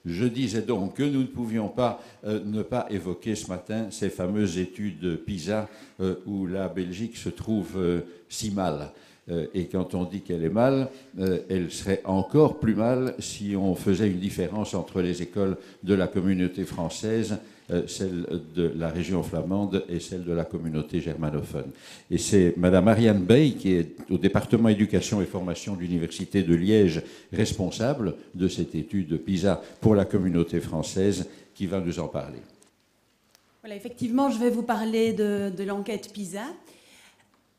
Je disais donc que nous ne pouvions pas ne pas évoquer ce matin ces fameuses études PISA où la Belgique se trouve si mal. Et quand on dit qu'elle est mal, elle serait encore plus mal si on faisait une différence entre les écoles de la communauté française, celle de la région flamande et celle de la communauté germanophone. Et c'est Madame Ariane Bey, qui est au département éducation et formation de l'Université de Liège, responsable de cette étude PISA pour la communauté française, qui va nous en parler. Voilà, effectivement, je vais vous parler de l'enquête PISA.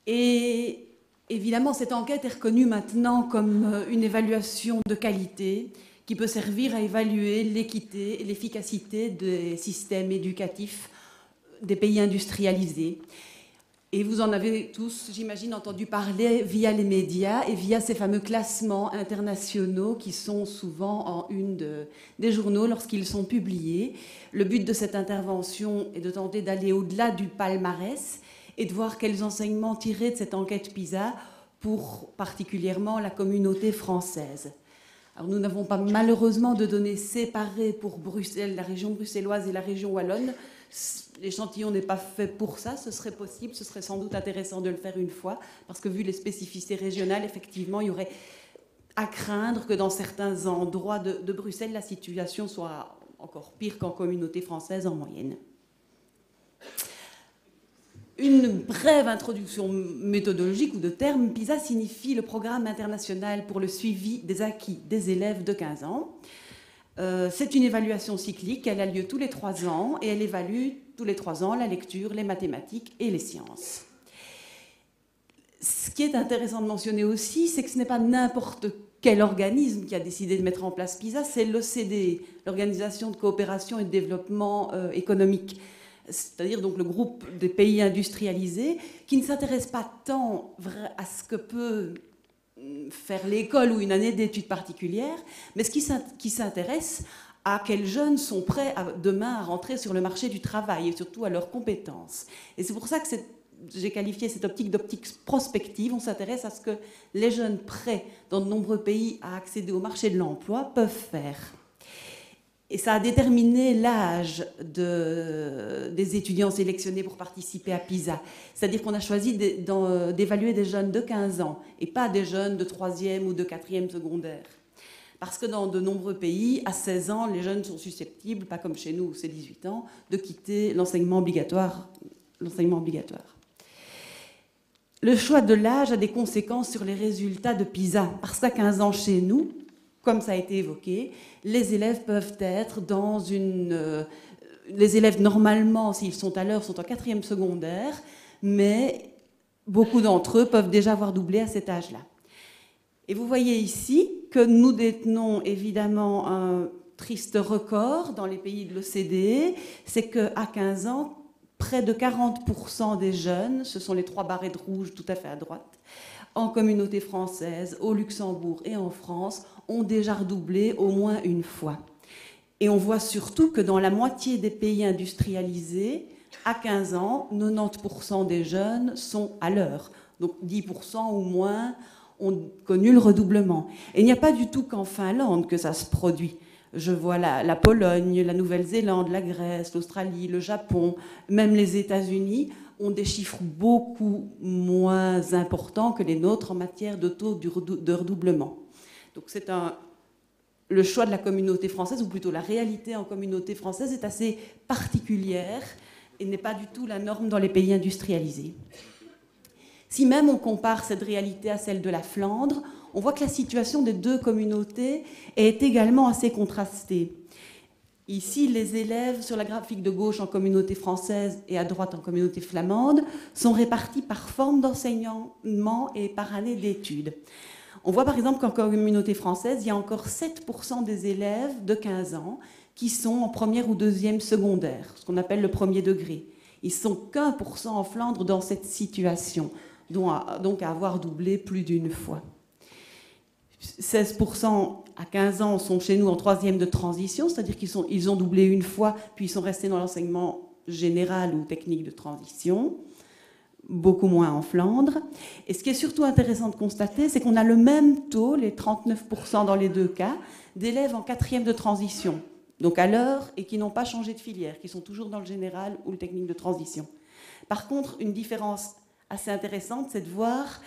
Et évidemment, cette enquête est reconnue maintenant comme une évaluation de qualité qui peut servir à évaluer l'équité et l'efficacité des systèmes éducatifs des pays industrialisés. Et vous en avez tous, j'imagine, entendu parler via les médias et via ces fameux classements internationaux qui sont souvent en une des journaux lorsqu'ils sont publiés. Le but de cette intervention est de tenter d'aller au-delà du palmarès et de voir quels enseignements tirer de cette enquête PISA pour particulièrement la communauté française. Alors nous n'avons pas malheureusement de données séparées pour Bruxelles, la région bruxelloise et la région wallonne. L'échantillon n'est pas fait pour ça, ce serait possible, ce serait sans doute intéressant de le faire une fois, parce que vu les spécificités régionales, effectivement, il y aurait à craindre que dans certains endroits de Bruxelles, la situation soit encore pire qu'en communauté française en moyenne. Une brève introduction méthodologique ou de termes. PISA signifie le Programme international pour le suivi des acquis des élèves de 15 ans. C'est une évaluation cyclique, elle a lieu tous les 3 ans et elle évalue tous les 3 ans la lecture, les mathématiques et les sciences. Ce qui est intéressant de mentionner aussi, c'est que ce n'est pas n'importe quel organisme qui a décidé de mettre en place PISA, c'est l'OCDE, l'Organisation de coopération et de développement économique. C'est-à-dire donc le groupe des pays industrialisés, qui ne s'intéresse pas tant à ce que peut faire l'école ou une année d'études particulières, mais qui s'intéresse à quels jeunes sont prêts demain à rentrer sur le marché du travail et surtout à leurs compétences. Et c'est pour ça que j'ai qualifié cette optique d'optique prospective. On s'intéresse à ce que les jeunes prêts dans de nombreux pays à accéder au marché de l'emploi peuvent faire. Et ça a déterminé l'âge des étudiants sélectionnés pour participer à PISA. C'est-à-dire qu'on a choisi d'évaluer des jeunes de 15 ans et pas des jeunes de 3e ou de 4e secondaire. Parce que dans de nombreux pays, à 16 ans, les jeunes sont susceptibles, pas comme chez nous où c'est 18 ans, de quitter l'enseignement obligatoire. Le choix de l'âge a des conséquences sur les résultats de PISA. Parce qu'à 15 ans chez nous, comme ça a été évoqué, les élèves peuvent être dans les élèves, normalement, s'ils sont à l'heure, sont en 4e secondaire, mais beaucoup d'entre eux peuvent déjà avoir doublé à cet âge-là. Et vous voyez ici que nous détenons évidemment un triste record dans les pays de l'OCDE, c'est qu'à 15 ans, près de 40% des jeunes, ce sont les 3 barrettes rouges tout à fait à droite, en communauté française, au Luxembourg et en France, ont déjà redoublé au moins une fois. Et on voit surtout que dans la moitié des pays industrialisés, à 15 ans, 90% des jeunes sont à l'heure. Donc 10% ou moins ont connu le redoublement. Et il n'y a pas du tout qu'en Finlande que ça se produit. Je vois la Pologne, la Nouvelle-Zélande, la Grèce, l'Australie, le Japon, même les États-Unis ont des chiffres beaucoup moins importants que les nôtres en matière de taux de redoublement. Donc c'est le choix de la communauté française, ou plutôt la réalité en communauté française, est assez particulière et n'est pas du tout la norme dans les pays industrialisés. Si même on compare cette réalité à celle de la Flandre, on voit que la situation des 2 communautés est également assez contrastée. Ici, les élèves, sur la graphique de gauche en communauté française et à droite en communauté flamande, sont répartis par forme d'enseignement et par année d'études. On voit par exemple qu'en communauté française, il y a encore 7% des élèves de 15 ans qui sont en 1e ou 2e secondaire, ce qu'on appelle le 1er degré. Ils ne sont qu'1% en Flandre dans cette situation, donc à avoir doublé plus d'une fois. 16% à 15 ans sont chez nous en 3e de transition, c'est-à-dire qu'ils ont doublé une fois, puis ils sont restés dans l'enseignement général ou technique de transition, beaucoup moins en Flandre. Et ce qui est surtout intéressant de constater, c'est qu'on a le même taux, les 39% dans les 2 cas, d'élèves en 4e de transition. donc à l'heure, et qui n'ont pas changé de filière, qui sont toujours dans le général ou le technique de transition. Par contre, une différence assez intéressante, c'est de voir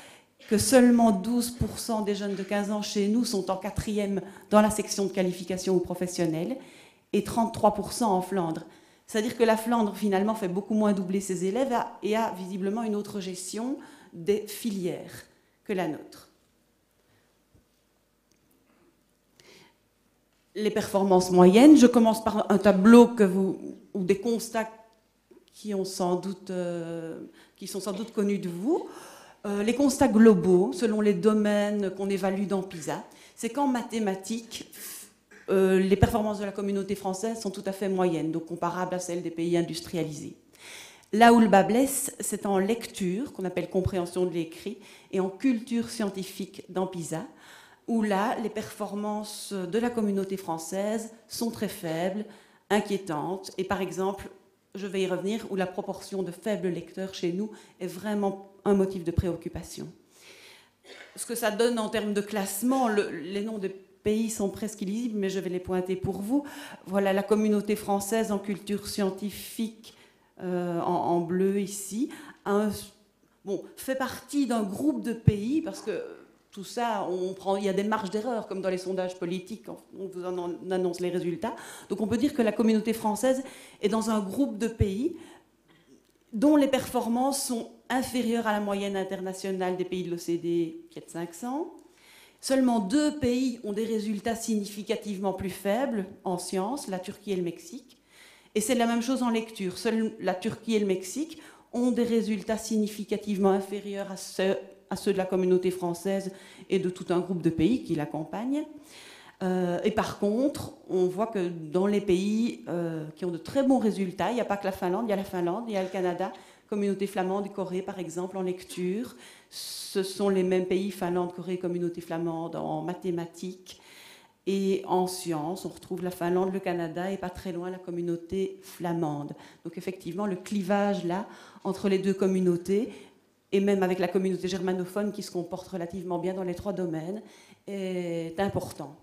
que seulement 12% des jeunes de 15 ans chez nous sont en 4e dans la section de qualification ou professionnelle, et 33% en Flandre. C'est-à-dire que la Flandre, finalement, fait beaucoup moins doubler ses élèves et a visiblement une autre gestion des filières que la nôtre. Les performances moyennes, je commence par un tableau ou des constats qui sont sans doute connus de vous. Les constats globaux, selon les domaines qu'on évalue dans PISA, c'est qu'en mathématiques, les performances de la communauté française sont tout à fait moyennes, donc comparables à celles des pays industrialisés. Là où le bas blesse, c'est en lecture, qu'on appelle compréhension de l'écrit, et en culture scientifique dans PISA, où là, les performances de la communauté française sont très faibles, inquiétantes, et par exemple, je vais y revenir, où la proportion de faibles lecteurs chez nous est vraiment un motif de préoccupation. Ce que ça donne en termes de classement, les noms des pays sont presque illisibles, mais je vais les pointer pour vous. Voilà la communauté française en culture scientifique, en bleu ici, fait partie d'un groupe de pays, parce que tout ça, il y a des marges d'erreur, comme dans les sondages politiques, on vous en annonce les résultats. Donc on peut dire que la communauté française est dans un groupe de pays dont les performances sont inférieures à la moyenne internationale des pays de l'OCDE, qui est de 500. Seulement 2 pays ont des résultats significativement plus faibles en sciences, la Turquie et le Mexique. Et c'est la même chose en lecture. Seuls la Turquie et le Mexique ont des résultats significativement inférieurs à ceux de la communauté française et de tout un groupe de pays qui l'accompagnent. Et par contre, on voit que dans les pays qui ont de très bons résultats, il n'y a pas que la Finlande, il y a la Finlande, il y a le Canada, communauté flamande et Corée par exemple en lecture. Ce sont les mêmes pays, Finlande, Corée, communauté flamande en mathématiques. Et en sciences, on retrouve la Finlande, le Canada et pas très loin la communauté flamande. Donc effectivement, le clivage là entre les deux communautés, et même avec la communauté germanophone qui se comporte relativement bien dans les 3 domaines, est important.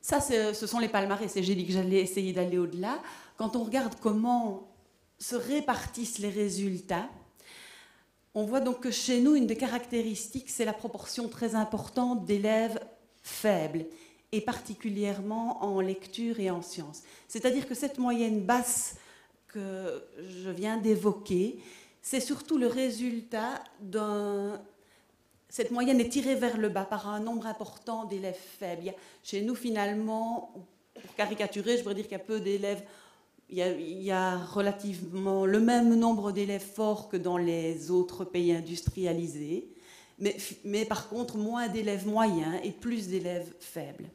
Ça, ce sont les palmarès, et j'ai dit que j'allais essayer d'aller au-delà. Quand on regarde comment se répartissent les résultats, on voit donc que chez nous, une des caractéristiques, c'est la proportion très importante d'élèves faibles, et particulièrement en lecture et en sciences. C'est-à-dire que cette moyenne basse que je viens d'évoquer, c'est surtout le résultat cette moyenne est tirée vers le bas par un nombre important d'élèves faibles. Chez nous, finalement, pour caricaturer, je voudrais dire qu'il y a peu d'élèves. Il y a relativement le même nombre d'élèves forts que dans les autres pays industrialisés, mais par contre, moins d'élèves moyens et plus d'élèves faibles.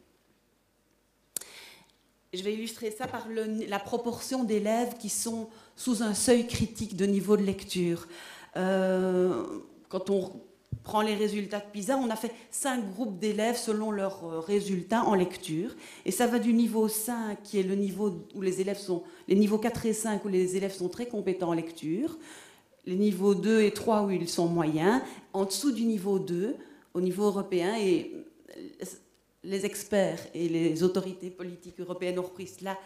Je vais illustrer ça par la proportion d'élèves qui sont sous un seuil critique de niveau de lecture. Quand on prend les résultats de PISA, on a fait 5 groupes d'élèves selon leurs résultats en lecture. Et ça va du niveau 5, qui est le niveau où les niveaux 4 et 5, où les élèves sont très compétents en lecture, les niveaux 2 et 3 où ils sont moyens, en dessous du niveau 2, au niveau européen, et les experts et les autorités politiques européennes ont repris cela,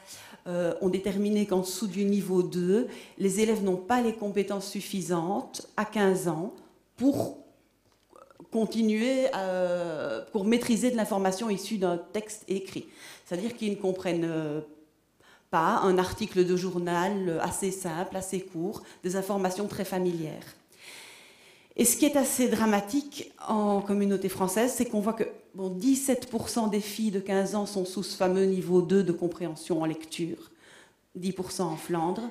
ont déterminé qu'en dessous du niveau 2, les élèves n'ont pas les compétences suffisantes à 15 ans pour continuer, pour maîtriser de l'information issue d'un texte écrit. C'est-à-dire qu'ils ne comprennent pas un article de journal assez simple, assez court, des informations très familières. Et ce qui est assez dramatique en communauté française, c'est qu'on voit que 17% des filles de 15 ans sont sous ce fameux niveau 2 de compréhension en lecture, 10% en Flandre,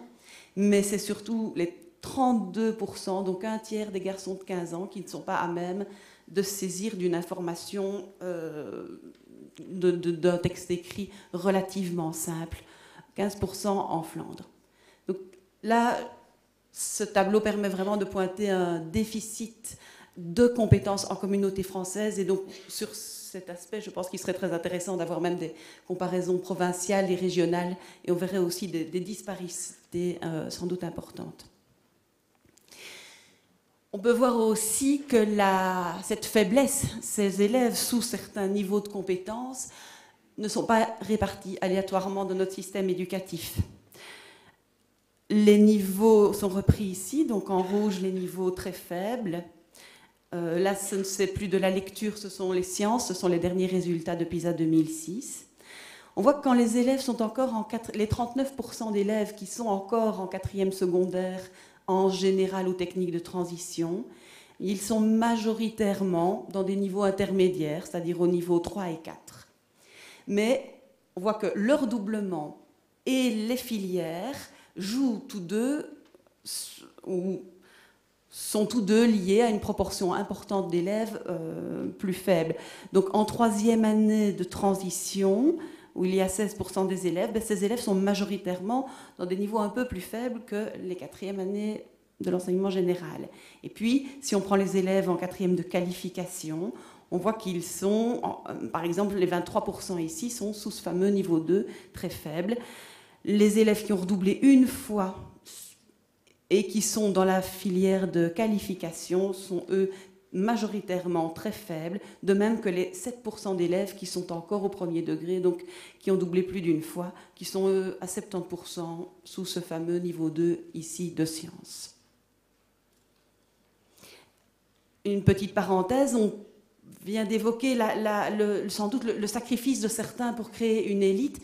mais c'est surtout les 32%, donc un tiers des garçons de 15 ans qui ne sont pas à même de saisir d'une information d'un texte écrit relativement simple, 15% en Flandre. Donc là, ce tableau permet vraiment de pointer un déficit de compétences en communauté française, et donc sur cet aspect, je pense qu'il serait très intéressant d'avoir même des comparaisons provinciales et régionales, et on verrait aussi des disparités sans doute importantes. On peut voir aussi que cette faiblesse, ces élèves sous certains niveaux de compétences, ne sont pas répartis aléatoirement dans notre système éducatif. Les niveaux sont repris ici, donc en rouge les niveaux très faibles. Là, ce n'est plus de la lecture, ce sont les sciences, ce sont les derniers résultats de PISA 2006. On voit que quand les élèves sont encore les 39% d'élèves qui sont encore en 4e secondaire, en général ou technique de transition, ils sont majoritairement dans des niveaux intermédiaires, c'est-à-dire au niveau 3 et 4. Mais on voit que leur doublement et les filières jouent tous deux, ou sont tous deux liés à une proportion importante d'élèves plus faibles. Donc en 3e année de transition, où il y a 16% des élèves, ces élèves sont majoritairement dans des niveaux un peu plus faibles que les 4e années de l'enseignement général. Et puis, si on prend les élèves en 4e de qualification, on voit qu'ils sont, par exemple, les 23% ici sont sous ce fameux niveau 2, très faible. Les élèves qui ont redoublé une fois et qui sont dans la filière de qualification sont, eux, majoritairement très faibles, de même que les 7% d'élèves qui sont encore au premier degré, donc qui ont doublé plus d'une fois, qui sont, eux, à 70% sous ce fameux niveau 2 ici de sciences. Une petite parenthèse, on vient d'évoquer sans doute le sacrifice de certains pour créer une élite.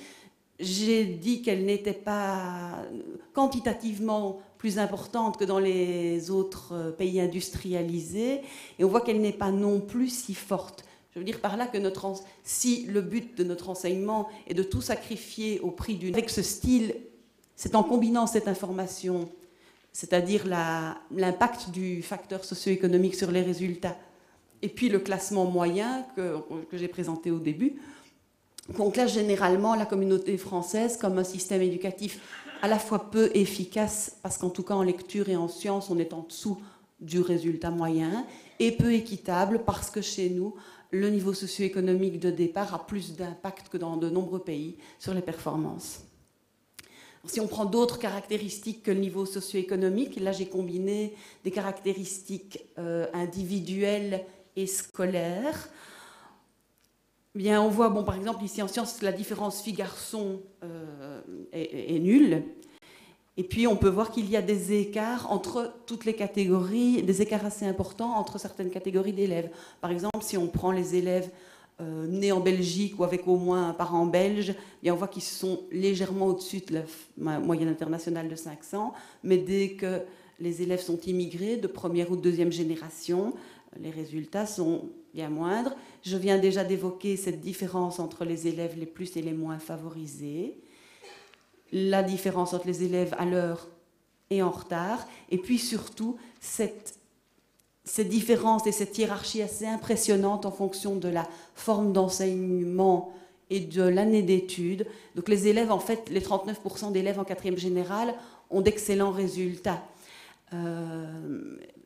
J'ai dit qu'elle n'était pas quantitativement plus importante que dans les autres pays industrialisés, et on voit qu'elle n'est pas non plus si forte. Je veux dire par là que si le but de notre enseignement est de tout sacrifier au prix d'une... Avec ce style, c'est en combinant cette information, c'est-à-dire l'impact du facteur socio-économique sur les résultats, et puis le classement moyen que j'ai présenté au début, qu'on classe généralement la communauté française comme un système éducatif à la fois peu efficace, parce qu'en tout cas en lecture et en sciences, on est en dessous du résultat moyen, et peu équitable, parce que chez nous, le niveau socio-économique de départ a plus d'impact que dans de nombreux pays sur les performances. Si on prend d'autres caractéristiques que le niveau socio-économique, là j'ai combiné des caractéristiques individuelles et scolaires. Bien, on voit, par exemple, ici en sciences, la différence filles-garçons est nulle. Et puis, on peut voir qu'il y a des écarts entre toutes les catégories, des écarts assez importants entre certaines catégories d'élèves. Par exemple, si on prend les élèves nés en Belgique ou avec au moins un parent belge, bien, on voit qu'ils sont légèrement au-dessus de la moyenne internationale de 500. Mais dès que les élèves sont immigrés de première ou de deuxième génération, les résultats sont bien moindres. Je viens déjà d'évoquer cette différence entre les élèves les plus et les moins favorisés, la différence entre les élèves à l'heure et en retard, et puis surtout cette différence et cette hiérarchie assez impressionnante en fonction de la forme d'enseignement et de l'année d'études. Donc les élèves, en fait, les 39% d'élèves en 4e générale ont d'excellents résultats.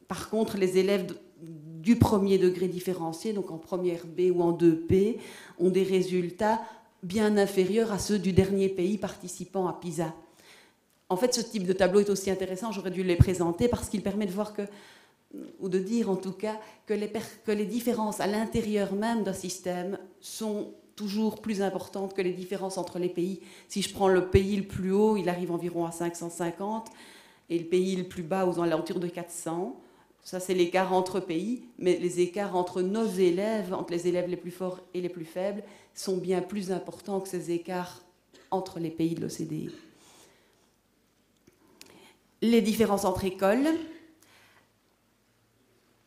Par contre, les élèves du premier degré différencié, donc en première B ou en 2P, ont des résultats bien inférieurs à ceux du dernier pays participant à PISA. En fait, ce type de tableau est aussi intéressant, j'aurais dû les présenter, parce qu'il permet de voir ou de dire en tout cas, que les différences à l'intérieur même d'un système sont toujours plus importantes que les différences entre les pays. Si je prends le pays le plus haut, il arrive environ à 550, et le pays le plus bas aux alentours de 400. Ça, c'est l'écart entre pays, mais les écarts entre nos élèves, entre les élèves les plus forts et les plus faibles, sont bien plus importants que ces écarts entre les pays de l'OCDE. Les différences entre écoles.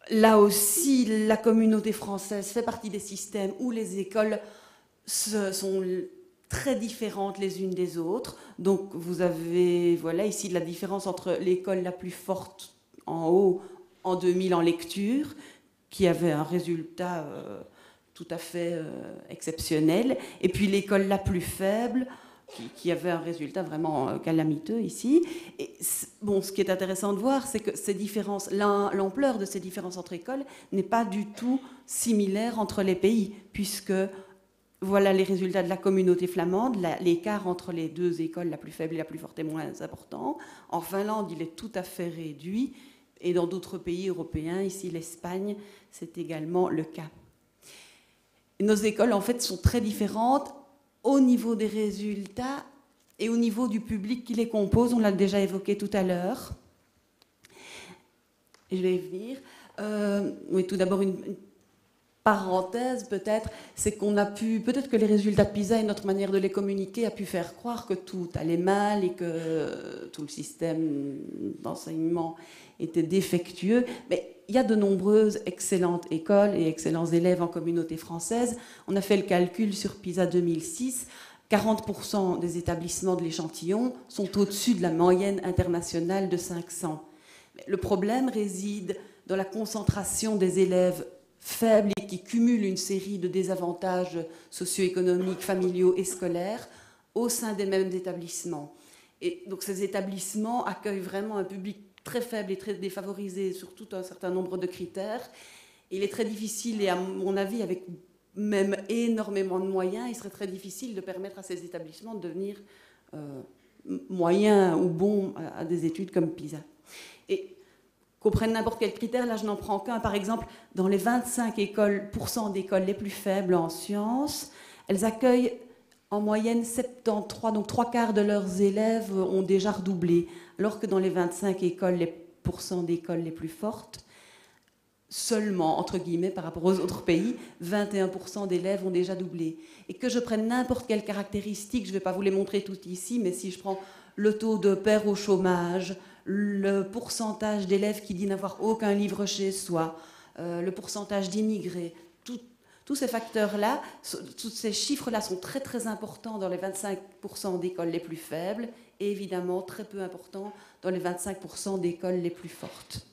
Là aussi, la communauté française fait partie des systèmes où les écoles sont très différentes les unes des autres. Donc, vous avez ici la différence entre l'école la plus forte en haut, en 2000 en lecture, qui avait un résultat tout à fait exceptionnel, et puis l'école la plus faible, qui avait un résultat vraiment calamiteux ici. Et ce qui est intéressant de voir, c'est que ces différences, l'ampleur de ces différences entre écoles n'est pas du tout similaire entre les pays, puisque voilà les résultats de la communauté flamande. L'écart entre les deux écoles, la plus faible et la plus forte, est moins important. En Finlande, il est tout à fait réduit. Et dans d'autres pays européens, ici l'Espagne, c'est également le cas. Nos écoles, en fait, sont très différentes au niveau des résultats et au niveau du public qui les compose. On l'a déjà évoqué tout à l'heure. Et je vais y venir. Oui, tout d'abord, une parenthèse peut-être, c'est qu'on a pu, peut-être que les résultats de PISA et notre manière de les communiquer a pu faire croire que tout allait mal et que tout le système d'enseignement était défectueux. Mais il y a de nombreuses excellentes écoles et excellents élèves en communauté française. On a fait le calcul sur PISA 2006. 40% des établissements de l'échantillon sont au-dessus de la moyenne internationale de 500. Le problème réside dans la concentration des élèves faibles et qui cumulent une série de désavantages socio-économiques, familiaux et scolaires au sein des mêmes établissements. Et donc ces établissements accueillent vraiment un public très faible et très défavorisé sur tout un certain nombre de critères. Il est très difficile, et à mon avis, avec même énormément de moyens, il serait très difficile de permettre à ces établissements de devenir moyens ou bons à des études comme PISA. Et qu'on prenne n'importe quel critère, là je n'en prends qu'un. Par exemple, dans les 25% d'écoles les plus faibles en sciences, elles accueillent en moyenne 73, donc 3/4 de leurs élèves ont déjà redoublé, alors que dans les 25% d'écoles les plus fortes, seulement, entre guillemets, par rapport aux autres pays, 21% d'élèves ont déjà doublé. Et que je prenne n'importe quelle caractéristique, je ne vais pas vous les montrer toutes ici, mais si je prends le taux de pères au chômage, le pourcentage d'élèves qui disent n'avoir aucun livre chez soi, le pourcentage d'immigrés, tous ces facteurs-là, tous ces chiffres-là sont très très importants dans les 25% d'écoles les plus faibles et évidemment très peu importants dans les 25% d'écoles les plus fortes.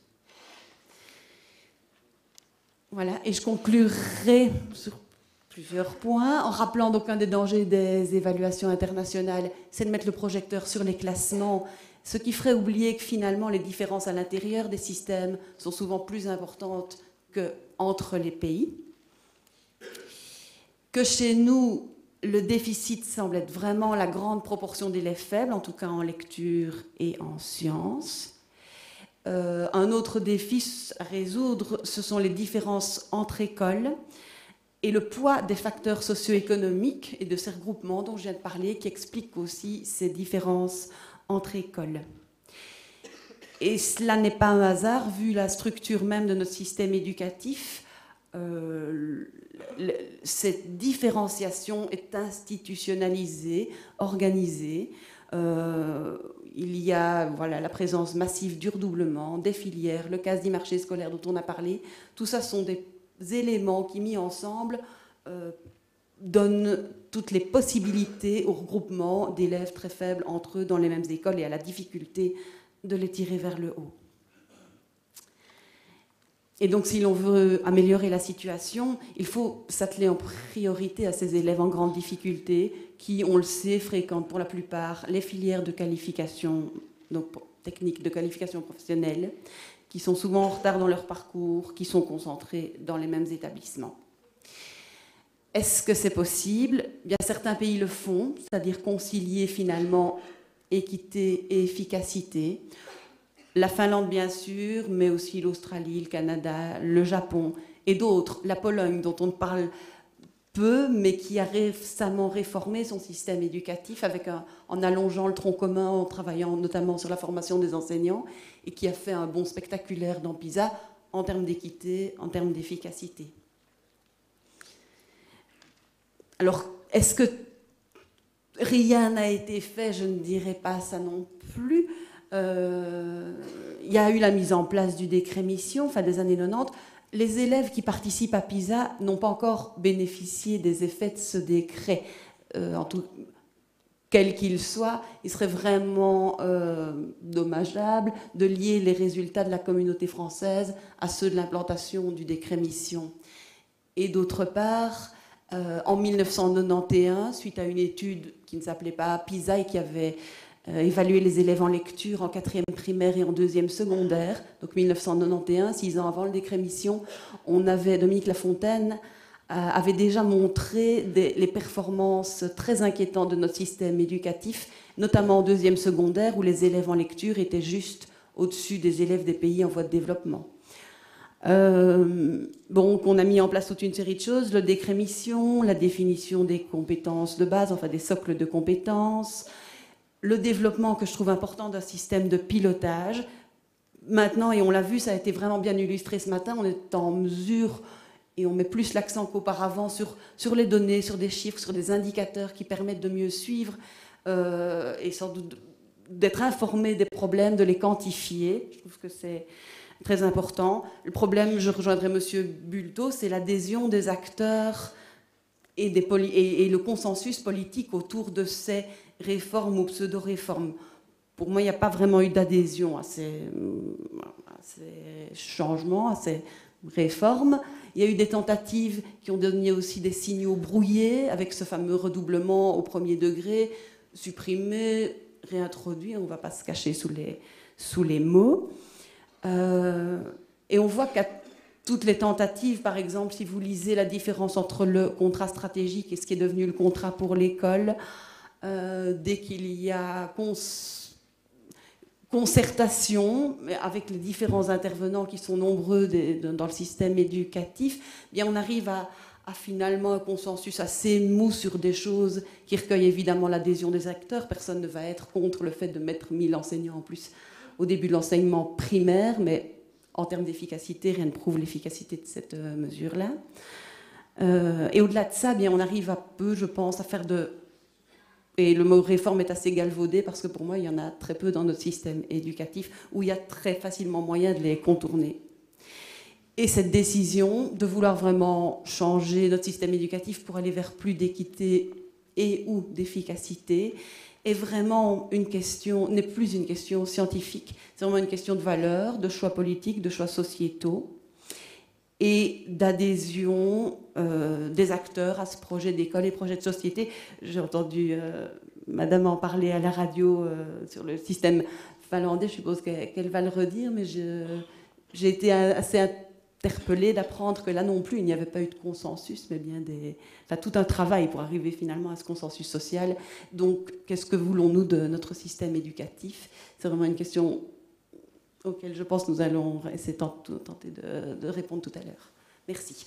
Voilà, et je conclurai sur plusieurs points en rappelant donc un des dangers des évaluations internationales, c'est de mettre le projecteur sur les classements, ce qui ferait oublier que finalement les différences à l'intérieur des systèmes sont souvent plus importantes qu'entre les pays. Que chez nous, le déficit semble être vraiment la grande proportion d'élèves faibles, en tout cas en lecture et en sciences. Un autre défi à résoudre, ce sont les différences entre écoles et le poids des facteurs socio-économiques et de ces regroupements dont je viens de parler, qui expliquent aussi ces différences entre écoles. Et cela n'est pas un hasard, vu la structure même de notre système éducatif. Cette différenciation est institutionnalisée, organisée. Il y a la présence massive du redoublement, des filières, le quasi-marché scolaire dont on a parlé. Tout ça sont des éléments qui, mis ensemble, donnent toutes les possibilités au regroupement d'élèves très faibles entre eux dans les mêmes écoles et à la difficulté de les tirer vers le haut. Et donc, si l'on veut améliorer la situation, il faut s'atteler en priorité à ces élèves en grande difficulté qui, on le sait, fréquentent pour la plupart les filières de qualification, donc techniques de qualification professionnelle, qui sont souvent en retard dans leur parcours, qui sont concentrés dans les mêmes établissements. Est-ce que c'est possible ? Bien, certains pays le font, c'est-à-dire concilier finalement équité et efficacité. La Finlande, bien sûr, mais aussi l'Australie, le Canada, le Japon et d'autres. La Pologne, dont on parle peu, mais qui a récemment réformé son système éducatif en allongeant le tronc commun, en travaillant notamment sur la formation des enseignants, et qui a fait un bond spectaculaire dans PISA en termes d'équité, en termes d'efficacité. Alors, est-ce que rien n'a été fait ? Je ne dirais pas ça non plus. Il y a eu la mise en place du décret mission, fin des années 90. Les élèves qui participent à PISA n'ont pas encore bénéficié des effets de ce décret. Quel qu'il soit, il serait vraiment dommageable de lier les résultats de la communauté française à ceux de l'implantation du décret mission. Et d'autre part, en 1991, suite à une étude qui ne s'appelait pas PISA et qui avait évalué les élèves en lecture en 4e primaire et en 2e secondaire, donc 1991, 6 ans avant le décret mission, Dominique Lafontaine avait déjà montré les performances très inquiétantes de notre système éducatif, notamment en 2e secondaire, où les élèves en lecture étaient juste au-dessus des élèves des pays en voie de développement. On a mis en place toute une série de choses, le décret mission, la définition des compétences de base, enfin des socles de compétences, le développement que je trouve important d'un système de pilotage. Maintenant, et on l'a vu, ça a été vraiment bien illustré ce matin, on est en mesure, et on met plus l'accent qu'auparavant, sur les données, sur des chiffres, sur des indicateurs qui permettent de mieux suivre et sans doute d'être informé des problèmes, de les quantifier. Je trouve que c'est très important. Le problème, je rejoindrai M. Bulto, c'est l'adhésion des acteurs et le consensus politique autour de ces réformes ou pseudo-réformes. Pour moi, il n'y a pas vraiment eu d'adhésion à ces changements, à ces réformes. Il y a eu des tentatives qui ont donné aussi des signaux brouillés, avec ce fameux redoublement au premier degré, supprimé, réintroduit, on ne va pas se cacher sous les mots. Et on voit qu'à toutes les tentatives, par exemple, si vous lisez la différence entre le contrat stratégique et ce qui est devenu le contrat pour l'école, dès qu'il y a concertation avec les différents intervenants qui sont nombreux dans le système éducatif, bien on arrive à finalement un consensus assez mou sur des choses qui recueillent évidemment l'adhésion des acteurs. Personne ne va être contre le fait de mettre 1000 enseignants en plus au début de l'enseignement primaire, mais en termes d'efficacité, rien ne prouve l'efficacité de cette mesure-là. Et au-delà de ça, bien, on arrive à peu, je pense, à faire de... Et le mot réforme est assez galvaudé parce que pour moi, il y en a très peu dans notre système éducatif où il y a très facilement moyen de les contourner. Et cette décision de vouloir vraiment changer notre système éducatif pour aller vers plus d'équité et ou d'efficacité est vraiment une question, n'est plus une question scientifique, c'est vraiment une question de valeurs, de choix politiques, de choix sociétaux et d'adhésion des acteurs à ce projet d'école et projet de société. J'ai entendu Madame en parler à la radio sur le système finlandais, je suppose qu'elle va le redire, mais j'ai été assez interpellée d'apprendre que là non plus, il n'y avait pas eu de consensus, mais bien tout un travail pour arriver finalement à ce consensus social. Donc, qu'est-ce que voulons-nous de notre système éducatif? C'est vraiment une question auquel je pense que nous allons essayer de tenter de répondre tout à l'heure. Merci.